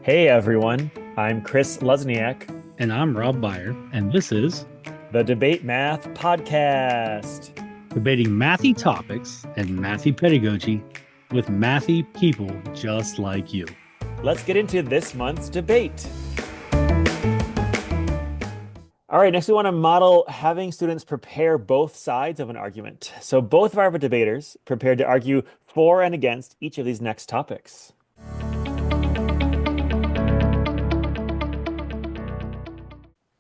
Hey everyone, I'm Chris Lesniak, And I'm Rob Byer, and this is the Debate Math Podcast. debating mathy topics and mathy pedagogy with mathy people just like you. Let's get into this month's debate. All right, next we want to model having students prepare both sides of an argument. So both of our debaters prepared to argue for and against each of these next topics.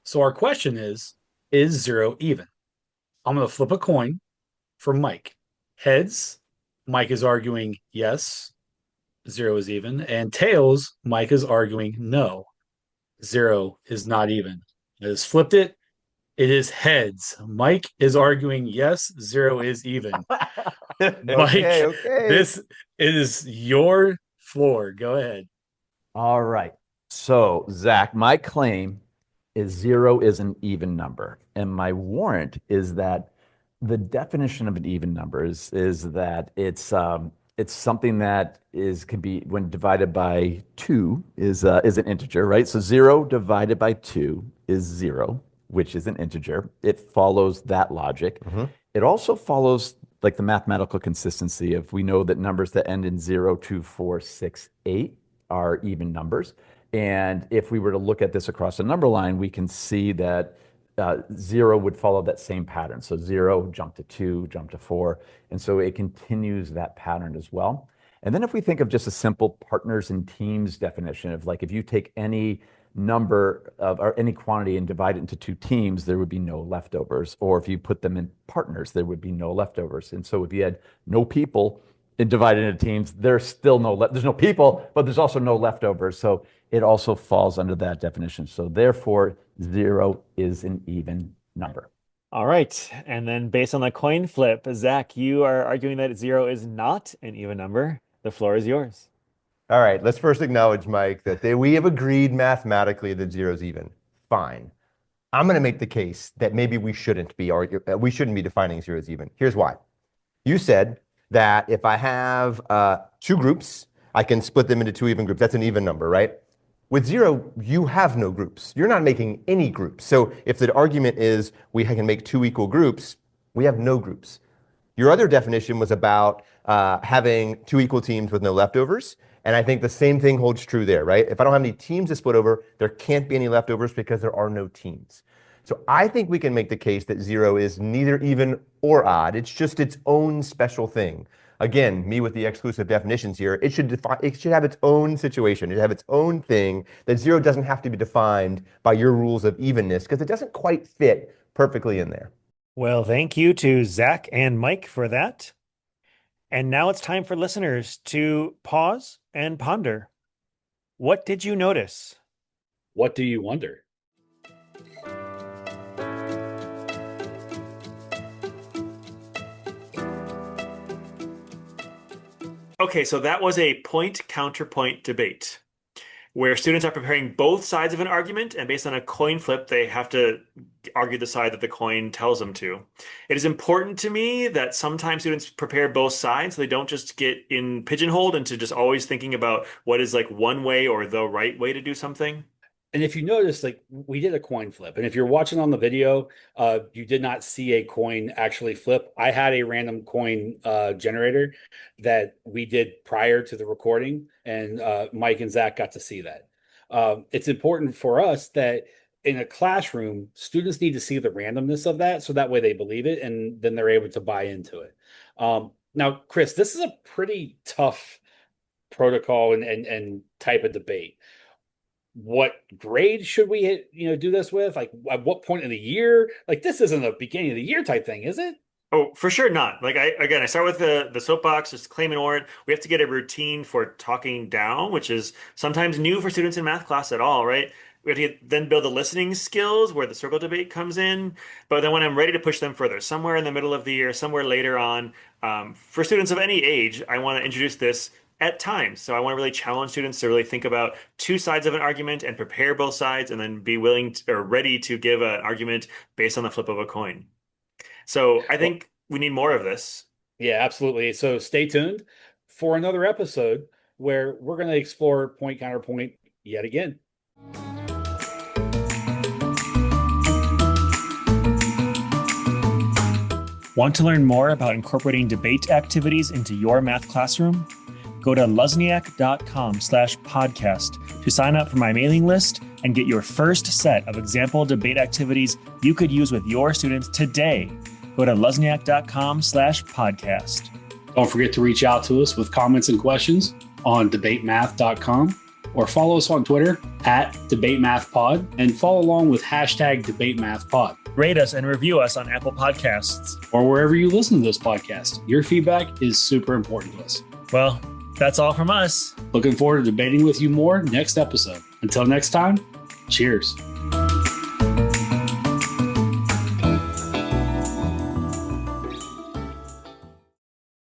So our question is zero even? I'm going to flip a coin for Mike. Heads, Mike is arguing yes, zero is even. And tails, Mike is arguing no, zero is not even. I just flipped it. It is heads. Mike is arguing yes, zero is even. Okay, Mike, okay. this is your floor. Go ahead. All right. So, Zach, my claim is zero is an even number. And my warrant is that the definition of an even number is that it's something that can be when divided by two is an integer, right? So zero divided by two is zero, which is an integer. It follows that logic. It also follows like the mathematical consistency of we know that numbers that end in 0, 2, 4, 6, 8 are even numbers. And if we were to look at this across a number line, we can see that zero would follow that same pattern. So zero, jump to two, jump to four. And so it continues that pattern as well. And then if we think of just a simple partners and teams definition of like if you take any number of or any quantity and divide it into two teams, there would be no leftovers. Or if you put them in partners, there would be no leftovers. And so if you had no people and divided into teams, there's still there's no people, but there's also no leftovers. So it also falls under that definition. So therefore, zero is an even number. All right, and then based on the coin flip, Zach, you are arguing that zero is not an even number. The floor is yours. All right, let's first acknowledge, Mike, that we have agreed mathematically that zero is even. Fine. I'm going to make the case that maybe we shouldn't be defining zero as even. Here's why. You said that if I have two groups, I can split them into two even groups. That's an even number, right? With zero, you have no groups. You're not making any groups. So if the argument is we can make two equal groups, we have no groups. Your other definition was about having two equal teams with no leftovers. And I think the same thing holds true there, right? If I don't have any teams to split over, there can't be any leftovers because there are no teams. So I think we can make the case that zero is neither even or odd. It's just its own special thing. Again, me with the exclusive definitions here, it should have its own situation. It should have its own thing that zero doesn't have to be defined by your rules of evenness because it doesn't quite fit perfectly in there. Well, thank you to Zach and Mike for that. And now it's time for listeners to pause and ponder. What did you notice? What do you wonder? Okay, so that was a point-counterpoint debate where students are preparing both sides of an argument, and based on a coin flip, they have to argue the side that the coin tells them to. It is important to me that sometimes students prepare both sides so they don't just get in pigeonholed into just always thinking about what is like one way or the right way to do something. And if you notice, like we did a coin flip, and if you're watching on the video, you did not see a coin actually flip. I had a random coin generator that we did prior to the recording, and Mike and Zach got to see that. It's important for us that in a classroom, students need to see the randomness of that, so that way they believe it, and then they're able to buy into it. Now, Chris, this is a pretty tough protocol and type of debate. What grade should we do this with? Like at what point in the year? Like this isn't a beginning of the year type thing, is it? Oh, for sure not. Like I start with the soapbox, just claim and warrant. We have to get a routine for talking down, which is sometimes new for students in math class at all, right? We have to then build the listening skills where the circle debate comes in. But then when I'm ready to push them further, somewhere in the middle of the year, somewhere later on, for students of any age, I want to introduce this at times. So I want to really challenge students to really think about two sides of an argument and prepare both sides, and then be willing to, or ready to give an argument based on the flip of a coin. So I Well, think we need more of this. yeah, absolutely. So stay tuned for another episode where we're going to explore point counterpoint yet again. Want to learn more about incorporating debate activities into your math classroom? Go to luzniak.com/podcast to sign up for my mailing list and get your first set of example debate activities you could use with your students today. Go to luzniak.com/podcast. Don't forget to reach out to us with comments and questions on DebateMath.com or follow us on Twitter at DebateMathPod and follow along with hashtag DebateMathPod. Rate us and review us on Apple Podcasts. Or wherever you listen to this podcast. Your feedback is super important to us. Well, that's all from us. Looking forward to debating with you more next episode. Until next time, cheers.